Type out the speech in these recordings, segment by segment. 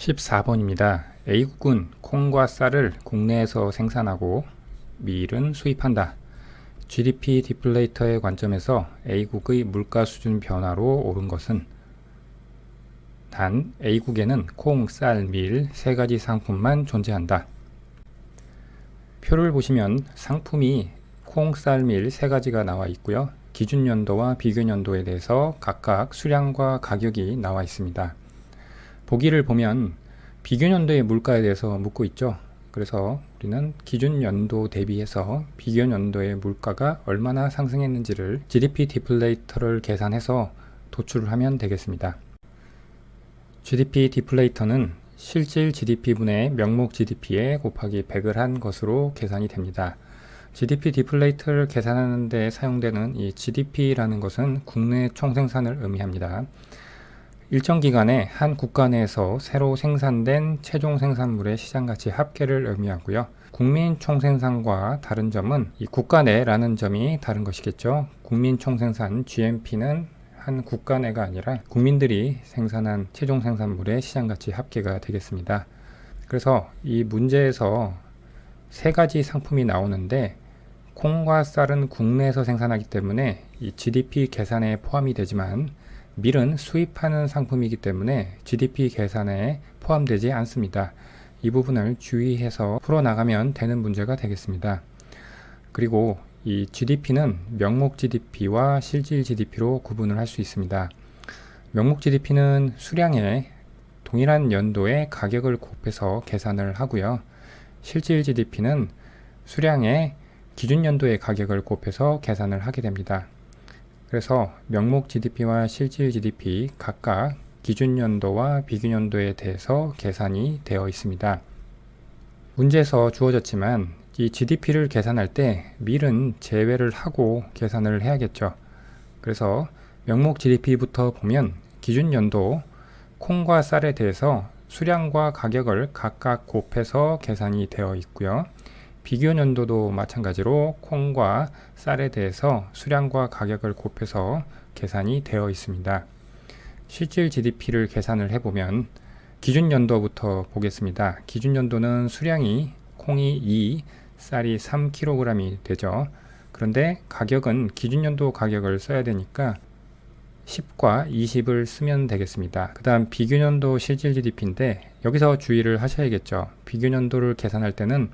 14번입니다. A국은 콩과 쌀을 국내에서 생산하고 밀은 수입한다. GDP 디플레이터의 관점에서 A국의 물가 수준 변화로 오른 것은 단 A국에는 콩, 쌀, 밀 세 가지 상품만 존재한다. 표를 보시면 상품이 콩, 쌀, 밀 세 가지가 나와 있고요. 기준연도와 비교연도에 대해서 각각 수량과 가격이 나와 있습니다. 보기를 보면 비교연도의 물가에 대해서 묻고 있죠. 그래서 우리는 기준연도 대비해서 비교연도의 물가가 얼마나 상승했는지를 GDP 디플레이터를 계산해서 도출을 하면 되겠습니다. GDP 디플레이터는 실질 GDP분의 명목 GDP에 곱하기 100을 한 것으로 계산이 됩니다. GDP 디플레이터를 계산하는 데 사용되는 이 GDP라는 것은 국내 총생산을 의미합니다. 일정 기간에 한 국가 내에서 새로 생산된 최종 생산물의 시장가치 합계를 의미하고요. 국민 총생산과 다른 점은 이 국가 내라는 점이 다른 것이겠죠. 국민 총생산 GNP는 한 국가 내가 아니라 국민들이 생산한 최종 생산물의 시장가치 합계가 되겠습니다. 그래서 이 문제에서 세 가지 상품이 나오는데 콩과 쌀은 국내에서 생산하기 때문에 이 GDP 계산에 포함이 되지만 밀은 수입하는 상품이기 때문에 GDP 계산에 포함되지 않습니다. 이 부분을 주의해서 풀어나가면 되는 문제가 되겠습니다. 그리고 이 GDP는 명목 GDP와 실질 GDP로 구분을 할 수 있습니다. 명목 GDP는 수량에 동일한 연도의 가격을 곱해서 계산을 하고요. 실질 GDP는 수량에 기준 연도의 가격을 곱해서 계산을 하게 됩니다. 그래서 명목 GDP와 실질 GDP 각각 기준 연도와 비교 연도에 대해서 계산이 되어 있습니다. 문제에서 주어졌지만 이 GDP를 계산할 때 밀은 제외를 하고 계산을 해야겠죠. 그래서 명목 GDP부터 보면 기준 연도 콩과 쌀에 대해서 수량과 가격을 각각 곱해서 계산이 되어 있고요. 비교 연도도 마찬가지로 콩과 쌀에 대해서 수량과 가격을 곱해서 계산이 되어 있습니다. 실질 GDP를 계산을 해보면 기준 연도부터 보겠습니다. 기준 연도는 수량이 콩이 2, 쌀이 3kg이 되죠. 그런데 가격은 기준 연도 가격을 써야 되니까 10과 20을 쓰면 되겠습니다. 그 다음 비교 연도 실질 GDP인데 여기서 주의를 하셔야겠죠. 비교 연도를 계산할 때는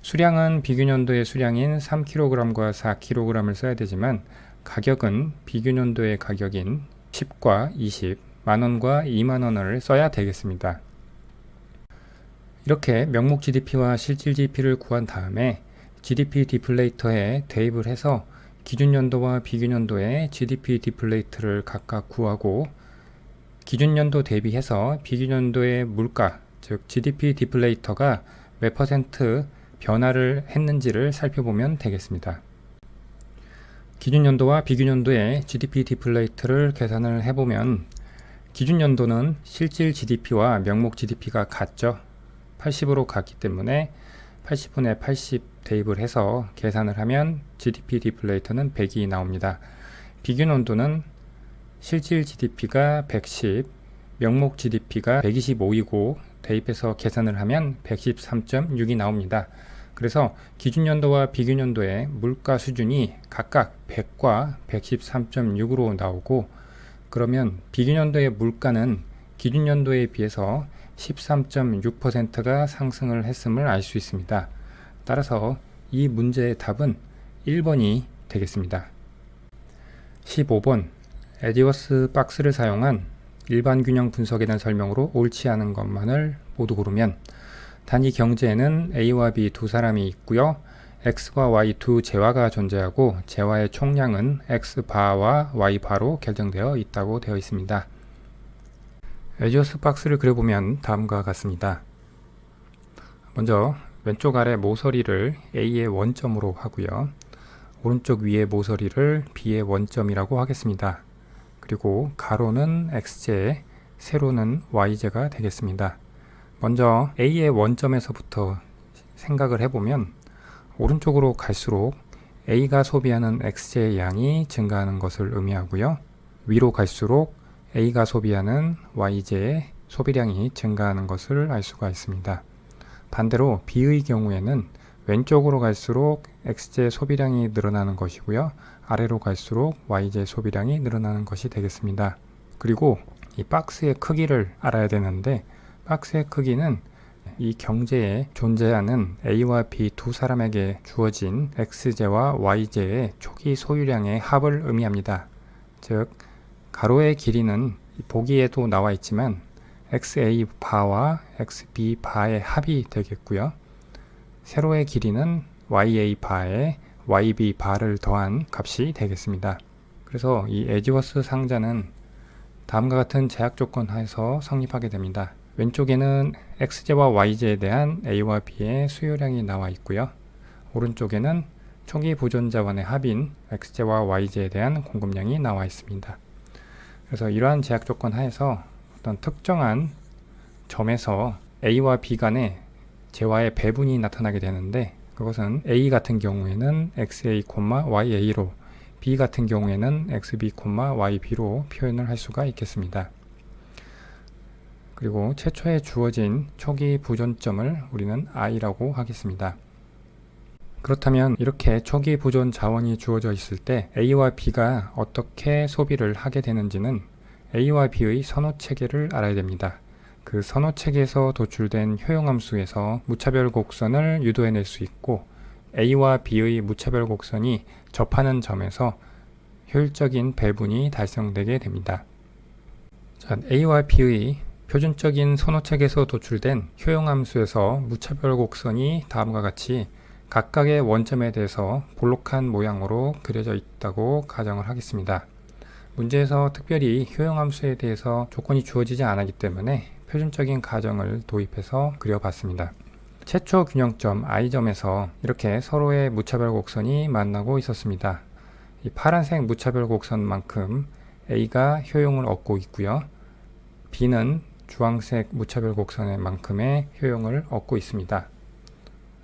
수량은 비교년도의 수량인 3kg과 4kg을 써야 되지만 가격은 비교년도의 가격인 10과 20, 만원과 2만원을 써야 되겠습니다. 이렇게 명목 GDP와 실질 GDP를 구한 다음에 GDP 디플레이터에 대입을 해서 기준연도와 비교연도의 GDP 디플레이터를 각각 구하고 기준연도 대비해서 비교연도의 물가, 즉 GDP 디플레이터가 몇 퍼센트 변화를 했는지를 살펴보면 되겠습니다. 기준연도와 비교연도의 GDP 디플레이터를 계산을 해보면 기준연도는 실질 GDP와 명목 GDP가 같죠. 80으로 같기 때문에 80분의 80 대입을 해서 계산을 하면 GDP 디플레이터는 100이 나옵니다. 비교연도는 실질 GDP가 110, 명목 GDP가 125이고 대입해서 계산을 하면 113.6이 나옵니다. 그래서 기준연도와 비교연도의 물가 수준이 각각 100과 113.6으로 나오고 그러면 비교연도의 물가는 기준연도에 비해서 13.6%가 상승을 했음을 알 수 있습니다. 따라서 이 문제의 답은 1번이 되겠습니다. 15번 에디워스 박스를 사용한 일반 균형 분석에 대한 설명으로 옳지 않은 것만을 모두 고르면 단위 경제에는 A와 B 두 사람이 있고요. X와 Y 두 재화가 존재하고 재화의 총량은 X바와 Y바로 결정되어 있다고 되어 있습니다. 에디워스 박스를 그려보면 다음과 같습니다. 먼저 왼쪽 아래 모서리를 A의 원점으로 하고요. 오른쪽 위의 모서리를 B의 원점이라고 하겠습니다. 그리고 가로는 X제, 세로는 Y제가 되겠습니다. 먼저 A의 원점에서부터 생각을 해보면 오른쪽으로 갈수록 A가 소비하는 X제의 양이 증가하는 것을 의미하고요. 위로 갈수록 A가 소비하는 Y제의 소비량이 증가하는 것을 알 수가 있습니다. 반대로 B의 경우에는 왼쪽으로 갈수록 X제 소비량이 늘어나는 것이고요. 아래로 갈수록 Y제 소비량이 늘어나는 것이 되겠습니다. 그리고 이 박스의 크기를 알아야 되는데, 박스의 크기는 이 경제에 존재하는 A와 B 두 사람에게 주어진 X제와 Y제의 초기 소유량의 합을 의미합니다. 즉, 가로의 길이는 보기에도 나와 있지만 XA 바와 XB 바의 합이 되겠고요. 세로의 길이는 YA 바에 YB 바를 더한 값이 되겠습니다. 그래서 이 에지워스 상자는 다음과 같은 제약 조건 하에서 성립하게 됩니다. 왼쪽에는 X제와 Y제에 대한 A와 B의 수요량이 나와 있고요. 오른쪽에는 초기 보존 자원의 합인 X제와 Y제에 대한 공급량이 나와 있습니다. 그래서 이러한 제약 조건 하에서 어떤 특정한 점에서 A와 B 간의 재화의 배분이 나타나게 되는데, 그것은 A 같은 경우에는 XA, YA로, B 같은 경우에는 XB, YB로 표현을 할 수가 있겠습니다. 그리고 최초에 주어진 초기 보존점을 우리는 I라고 하겠습니다. 그렇다면 이렇게 초기 보존 자원이 주어져 있을 때 A와 B가 어떻게 소비를 하게 되는지는 A와 B의 선호 체계를 알아야 됩니다. 그 선호 체계에서 도출된 효용함수에서 무차별 곡선을 유도해낼 수 있고, A와 B의 무차별 곡선이 접하는 점에서 효율적인 배분이 달성되게 됩니다. 자, A와 B의 표준적인 선호책에서 도출된 효용함수에서 무차별 곡선이 다음과 같이 각각의 원점에 대해서 볼록한 모양으로 그려져 있다고 가정을 하겠습니다. 문제에서 특별히 효용함수에 대해서 조건이 주어지지 않았기 때문에 표준적인 가정을 도입해서 그려봤습니다. 최초 균형점 I점에서 이렇게 서로의 무차별 곡선이 만나고 있었습니다. 이 파란색 무차별 곡선만큼 A가 효용을 얻고 있고요. B는 주황색 무차별 곡선의 만큼의 효용을 얻고 있습니다.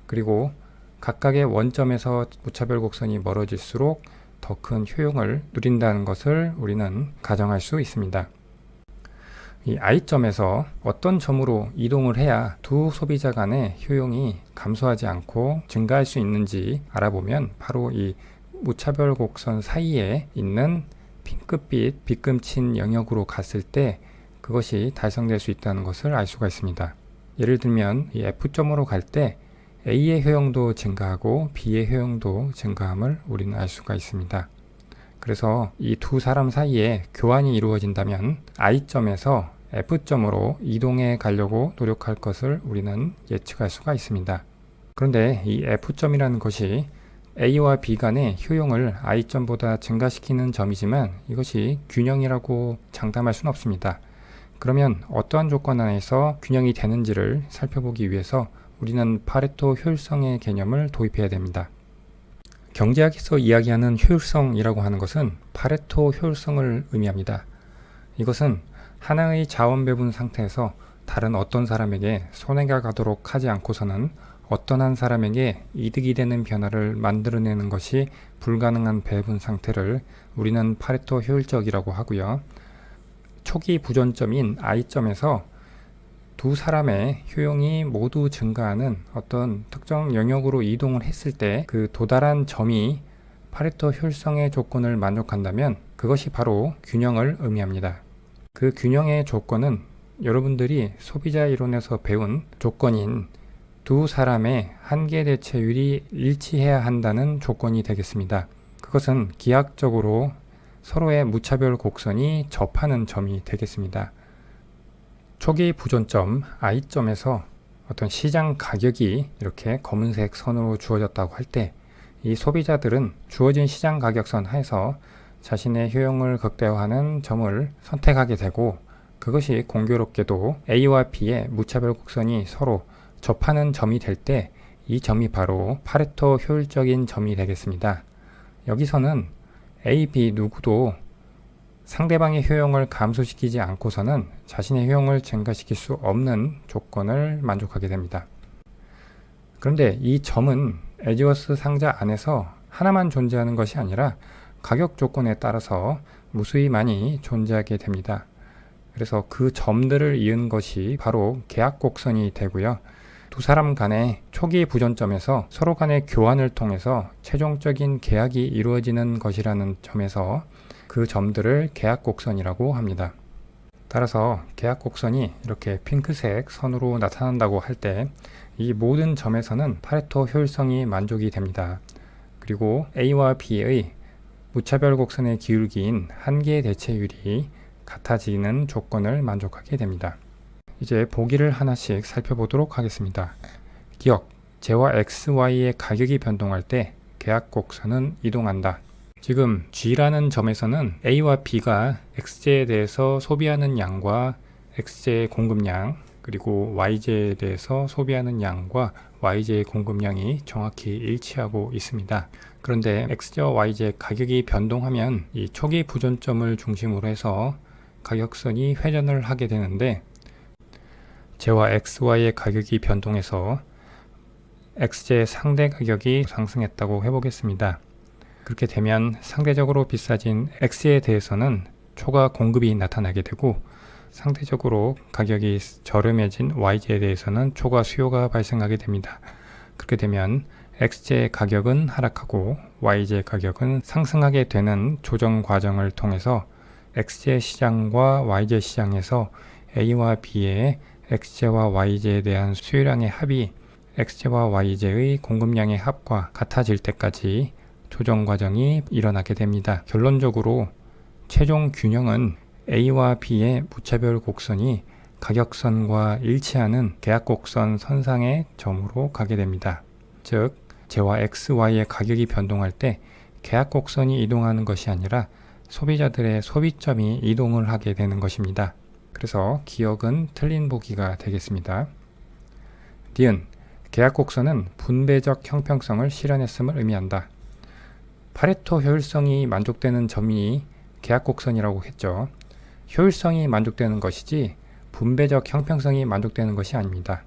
그리고 각각의 원점에서 무차별 곡선이 멀어질수록 더 큰 효용을 누린다는 것을 우리는 가정할 수 있습니다. 이 I점에서 어떤 점으로 이동을 해야 두 소비자 간의 효용이 감소하지 않고 증가할 수 있는지 알아보면 바로 이 무차별 곡선 사이에 있는 핑크빛 빗금친 영역으로 갔을 때 그것이 달성될 수 있다는 것을 알 수가 있습니다. 예를 들면 이 F점으로 갈 때 A의 효용도 증가하고 B의 효용도 증가함을 우리는 알 수가 있습니다. 그래서 이 두 사람 사이에 교환이 이루어진다면 I점에서 F점으로 이동해 가려고 노력할 것을 우리는 예측할 수가 있습니다. 그런데 이 F점이라는 것이 A와 B 간의 효용을 I점보다 증가시키는 점이지만 이것이 균형이라고 장담할 수는 없습니다. 그러면 어떠한 조건 안에서 균형이 되는지를 살펴보기 위해서 우리는 파레토 효율성의 개념을 도입해야 됩니다. 경제학에서 이야기하는 효율성이라고 하는 것은 파레토 효율성을 의미합니다. 이것은 하나의 자원 배분 상태에서 다른 어떤 사람에게 손해가 가도록 하지 않고서는 어떤 한 사람에게 이득이 되는 변화를 만들어내는 것이 불가능한 배분 상태를 우리는 파레토 효율적이라고 하고요. 초기 부존점인 I점에서 두 사람의 효용이 모두 증가하는 어떤 특정 영역으로 이동을 했을 때 그 도달한 점이 파레토 효율성의 조건을 만족한다면 그것이 바로 균형을 의미합니다. 그 균형의 조건은 여러분들이 소비자 이론에서 배운 조건인 두 사람의 한계 대체율이 일치해야 한다는 조건이 되겠습니다. 그것은 기하학적으로 서로의 무차별 곡선이 접하는 점이 되겠습니다. 초기 부존점 I점에서 어떤 시장 가격이 이렇게 검은색 선으로 주어졌다고 할 때 이 소비자들은 주어진 시장 가격선 하에서 자신의 효용을 극대화하는 점을 선택하게 되고, 그것이 공교롭게도 A와 B의 무차별 곡선이 서로 접하는 점이 될 때 이 점이 바로 파레토 효율적인 점이 되겠습니다. 여기서는 A, B 누구도 상대방의 효용을 감소시키지 않고서는 자신의 효용을 증가시킬 수 없는 조건을 만족하게 됩니다. 그런데 이 점은 에지워스 상자 안에서 하나만 존재하는 것이 아니라 가격 조건에 따라서 무수히 많이 존재하게 됩니다. 그래서 그 점들을 이은 것이 바로 계약 곡선이 되고요. 두 사람 간의 초기 부전점에서 서로 간의 교환을 통해서 최종적인 계약이 이루어지는 것이라는 점에서 그 점들을 계약 곡선이라고 합니다. 따라서 계약 곡선이 이렇게 핑크색 선으로 나타난다고 할 때 이 모든 점에서는 파레토 효율성이 만족이 됩니다. 그리고 A와 B의 무차별 곡선의 기울기인 한계 대체율이 같아지는 조건을 만족하게 됩니다. 이제 보기를 하나씩 살펴보도록 하겠습니다. 기억, J와 XY의 가격이 변동할 때 계약 곡선은 이동한다. 지금 G라는 점에서는 A와 B가 XJ에 대해서 소비하는 양과 XJ의 공급량, 그리고 YJ에 대해서 소비하는 양과 YJ의 공급량이 정확히 일치하고 있습니다. 그런데 XJ와 YJ 가격이 변동하면 이 초기 부전점을 중심으로 해서 가격선이 회전을 하게 되는데 J와 XY의 가격이 변동해서 XJ의 상대 가격이 상승했다고 해보겠습니다. 그렇게 되면 상대적으로 비싸진 X에 대해서는 초과 공급이 나타나게 되고 상대적으로 가격이 저렴해진 YJ에 대해서는 초과 수요가 발생하게 됩니다. 그렇게 되면 XJ의 가격은 하락하고 YJ 가격은 상승하게 되는 조정 과정을 통해서 XJ 시장과 YJ 시장에서 A와 B의 XJ와 YJ에 대한 수요량의 합이 XJ와 YJ의 공급량의 합과 같아질 때까지 조정 과정이 일어나게 됩니다. 결론적으로 최종 균형은 A와 B의 무차별 곡선이 가격선과 일치하는 계약 곡선 선상의 점으로 가게 됩니다. 즉, J와 XY의 가격이 변동할 때 계약 곡선이 이동하는 것이 아니라 소비자들의 소비점이 이동을 하게 되는 것입니다. 그래서 기억은 틀린 보기가 되겠습니다. 니은, 계약 곡선은 분배적 형평성을 실현했음을 의미한다. 파레토 효율성이 만족되는 점이 계약 곡선이라고 했죠. 효율성이 만족되는 것이지 분배적 형평성이 만족되는 것이 아닙니다.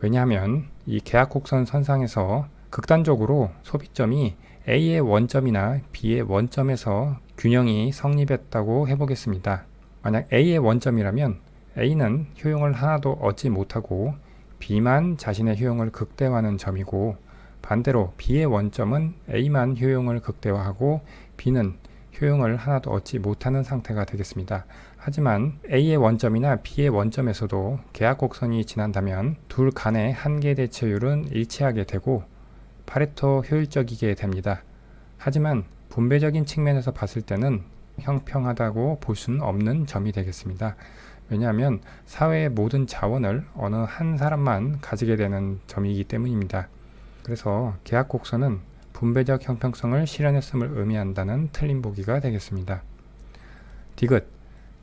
왜냐하면 이 계약 곡선 선상에서 극단적으로 소비점이 A의 원점이나 B의 원점에서 균형이 성립했다고 해보겠습니다. 만약 A의 원점이라면 A는 효용을 하나도 얻지 못하고 B만 자신의 효용을 극대화하는 점이고, 반대로 B의 원점은 A만 효용을 극대화하고 B는 효용을 하나도 얻지 못하는 상태가 되겠습니다. 하지만 A의 원점이나 B의 원점에서도 계약 곡선이 지난다면 둘 간의 한계 대체율은 일치하게 되고 파레토 효율적이게 됩니다. 하지만 분배적인 측면에서 봤을 때는 형평하다고 볼 수는 없는 점이 되겠습니다. 왜냐하면 사회의 모든 자원을 어느 한 사람만 가지게 되는 점이기 때문입니다. 그래서 계약 곡선은 분배적 형평성을 실현했음을 의미한다는 틀린 보기가 되겠습니다. 디귿,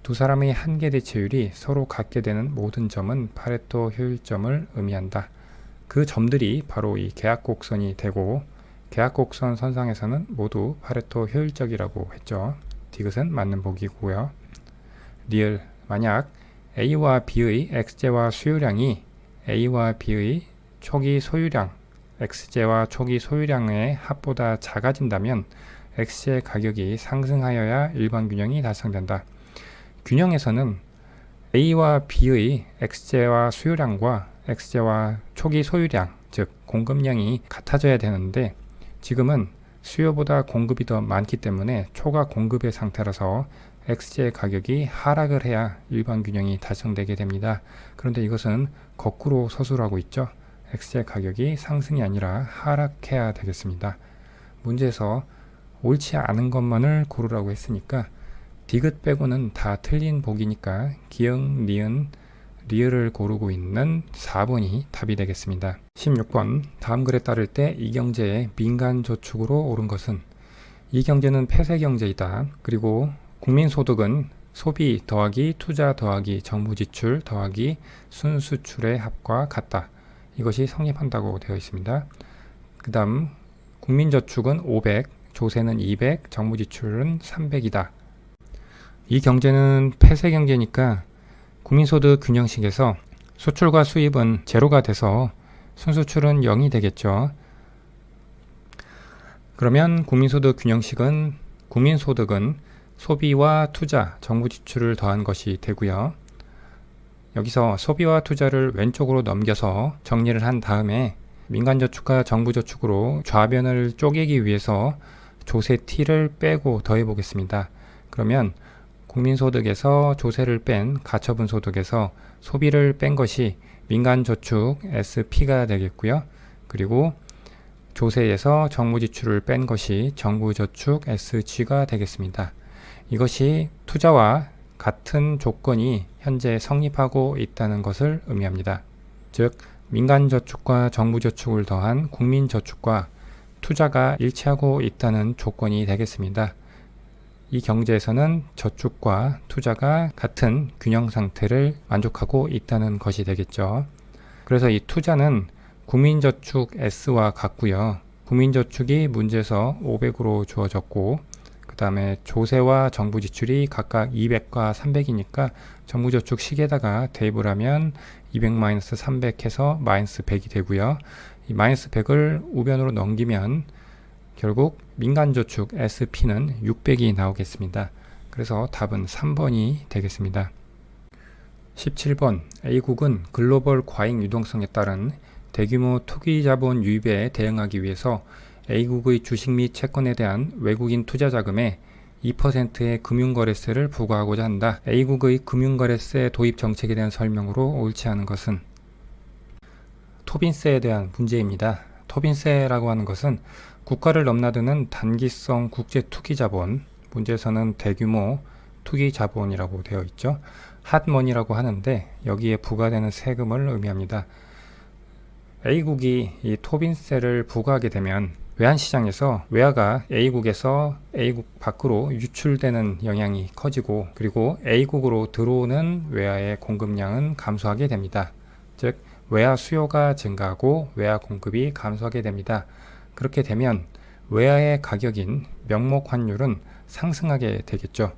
두 사람의 한계 대체율이 서로 같게 되는 모든 점은 파레토 효율점을 의미한다. 그 점들이 바로 이 계약 곡선이 되고 계약 곡선 선상에서는 모두 파레토 효율적이라고 했죠. 디귿은 맞는 보기고요. 리을, 만약 A와 B의 XJ와 수요량이 A와 B의 초기 소유량 XJ와 초기 소유량의 합보다 작아진다면 XJ의 가격이 상승하여야 일반 균형이 달성된다. 균형에서는 A와 B의 XJ와 수요량과 XJ와 초기 소유량, 즉 공급량이 같아져야 되는데 지금은 수요보다 공급이 더 많기 때문에 초과 공급의 상태라서 XJ의 가격이 하락을 해야 일반 균형이 달성되게 됩니다. 그런데 이것은 거꾸로 서술하고 있죠. XJ의 가격이 상승이 아니라 하락해야 되겠습니다. 문제에서 옳지 않은 것만을 고르라고 했으니까 디귿 빼고는 다 틀린 보기니까 기역, 니은, 리을을 고르고 있는 4번이 답이 되겠습니다. 16번, 다음 글에 따를 때 이경제의 민간저축으로 옳은 것은 이경제는 폐쇄경제이다. 그리고 국민소득은 소비 더하기 투자 더하기 정부지출 더하기 순수출의 합과 같다. 이것이 성립한다고 되어 있습니다. 그 다음 국민저축은 500, 조세는 200, 정부지출은 300이다. 이 경제는 폐쇄경제니까 국민소득 균형식에서 수출과 수입은 제로가 돼서 순수출은 0이 되겠죠. 그러면 국민소득 균형식은 국민소득은 소비와 투자, 정부 지출을 더한 것이 되고요. 여기서 소비와 투자를 왼쪽으로 넘겨서 정리를 한 다음에 민간저축과 정부저축으로 좌변을 쪼개기 위해서 조세 T를 빼고 더해 보겠습니다. 그러면 국민소득에서 조세를 뺀 가처분 소득에서 소비를 뺀 것이 민간저축 SP가 되겠고요. 그리고 조세에서 정부지출을 뺀 것이 정부저축 SG가 되겠습니다. 이것이 투자와 같은 조건이 현재 성립하고 있다는 것을 의미합니다. 즉, 민간저축과 정부저축을 더한 국민저축과 투자가 일치하고 있다는 조건이 되겠습니다. 이 경제에서는 저축과 투자가 같은 균형 상태를 만족하고 있다는 것이 되겠죠. 그래서 이 투자는 국민저축 S와 같고요. 국민저축이 문제에서 500으로 주어졌고 그 다음에 조세와 정부 지출이 각각 200과 300이니까 정부저축 식에다가 대입을 하면 200-300 해서 -100이 되고요. 이 -100을 우변으로 넘기면 결국 민간저축 SP는 600이 나오겠습니다. 그래서 답은 3번이 되겠습니다. 17번 A국은 글로벌 과잉 유동성에 따른 대규모 투기자본 유입에 대응하기 위해서 A국의 주식 및 채권에 대한 외국인 투자자금의 2%의 금융거래세를 부과하고자 한다. A국의 금융거래세 도입 정책에 대한 설명으로 옳지 않은 것은 토빈세에 대한 문제입니다. 토빈세라고 하는 것은 국가를 넘나드는 단기성 국제 투기자본, 문제에서는 대규모 투기자본이라고 되어 있죠. 핫머니라고 하는데 여기에 부과되는 세금을 의미합니다. A국이 이 토빈세를 부과하게 되면 외환시장에서 외화가 A국에서 A국 밖으로 유출되는 영향이 커지고 그리고 A국으로 들어오는 외화의 공급량은 감소하게 됩니다. 즉 외화 수요가 증가하고 외화 공급이 감소하게 됩니다. 그렇게 되면 외화의 가격인 명목 환율은 상승하게 되겠죠.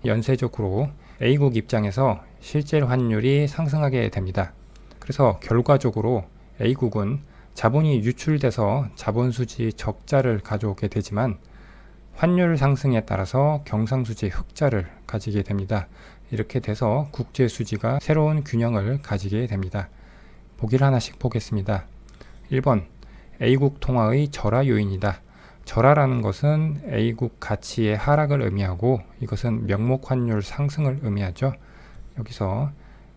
연쇄적으로 A국 입장에서 실제 환율이 상승하게 됩니다. 그래서 결과적으로 A국은 자본이 유출돼서 자본수지 적자를 가져오게 되지만 환율 상승에 따라서 경상수지 흑자를 가지게 됩니다. 이렇게 돼서 국제수지가 새로운 균형을 가지게 됩니다. 보기를 하나씩 보겠습니다. 1번 A국 통화의 절하 요인이다. 절하라는 것은 A국 가치의 하락을 의미하고 이것은 명목 환율 상승을 의미하죠. 여기서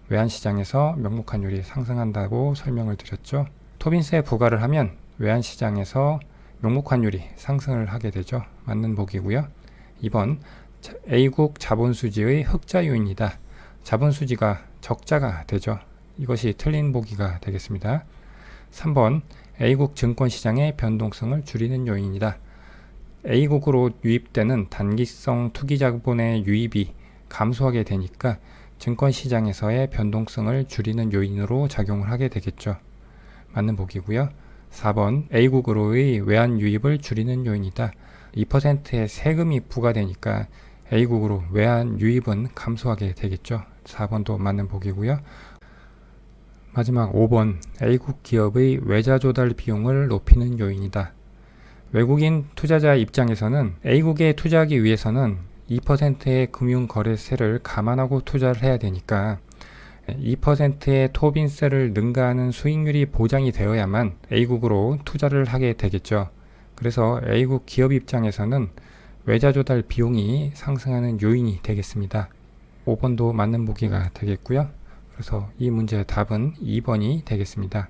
외환시장에서 명목 환율이 상승한다고 설명을 드렸죠. 토빈세 부과를 하면 외환시장에서 명목 환율이 상승을 하게 되죠. 맞는 보기고요. 2번 A국 자본수지의 흑자 요인이다. 자본수지가 적자가 되죠. 이것이 틀린 보기가 되겠습니다. 3번 A국 증권시장의 변동성을 줄이는 요인이다. A국으로 유입되는 단기성 투기자본의 유입이 감소하게 되니까 증권시장에서의 변동성을 줄이는 요인으로 작용을 하게 되겠죠. 맞는 보기고요. 4번 A국으로의 외환 유입을 줄이는 요인이다. 2%의 세금이 부과되니까 A국으로 외환 유입은 감소하게 되겠죠. 4번도 맞는 보기고요. 마지막 5번 A국 기업의 외자 조달 비용을 높이는 요인이다. 외국인 투자자 입장에서는 A국에 투자하기 위해서는 2%의 금융거래세를 감안하고 투자를 해야 되니까 2%의 토빈세를 능가하는 수익률이 보장이 되어야만 A국으로 투자를 하게 되겠죠. 그래서 A국 기업 입장에서는 외자 조달 비용이 상승하는 요인이 되겠습니다. 5번도 맞는 보기가 되겠고요. 그래서 이 문제의 답은 2번이 되겠습니다.